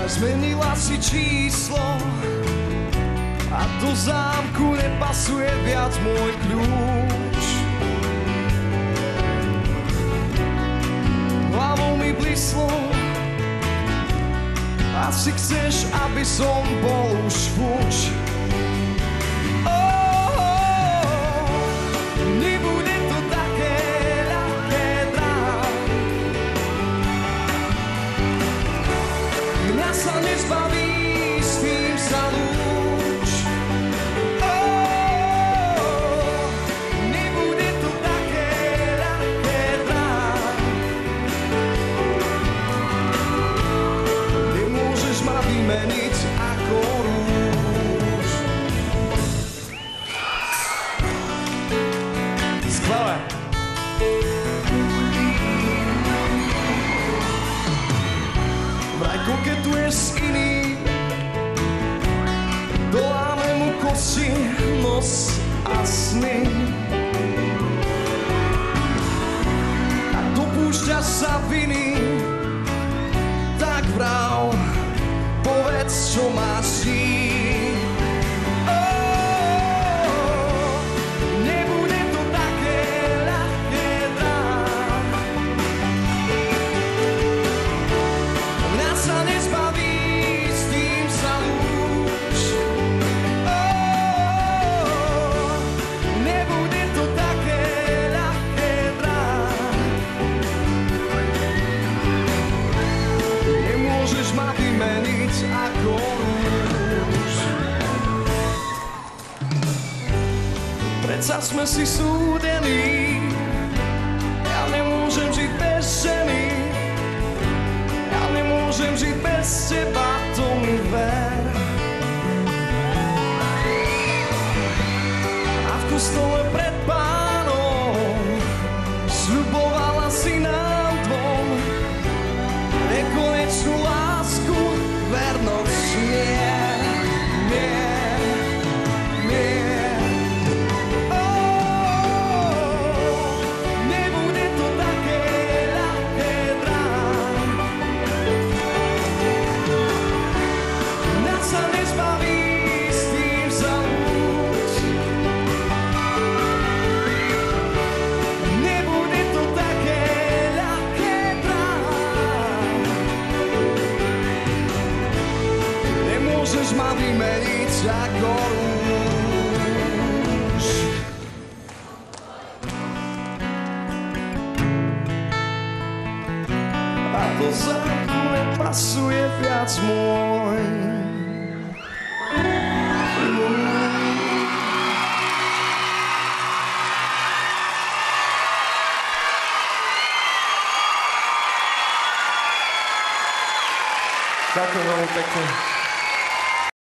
Zmenila si číslo a do zámku nepasuje viac môj kľúč. Hlavou mi blislo, asi chceš, aby som bol už fuč. Nebude to také ľahké, drám. Mňa sa nezbaví, s tým sa lúč. Nebude to také ľahké, drám. Nemôžeš ma vymeniť ako rúž. Skvelé. Vraj koketuješ s iným, doláme mu kosti, nos a sny. A dopúšťaš sa viny, tak vrav, povedz, čo máš ti. Nebude to také ľahké, drám. Mňa sa nezbaví, s tým sa lúč. Nebude to také ľahké, drám. Nemôžeš ma vymeniť ako rúž. Predsa sme si súdení, ja nemôžem žiť bez ženy. Ja nemôžem žiť bez teba, to mi ver. A v kostole pred Pánom sľubovala si nám dvom nekonečnú lásku, vernosť. Nebude to také ľahké, drám. Mňa sa nezbaví, s tým sa lúč. Nebude to také ľahké, drám. Nemôžeš ma vymeniť ako rúž. A do zámku nepasuje viac môj. Ďakujem veľmi pekne.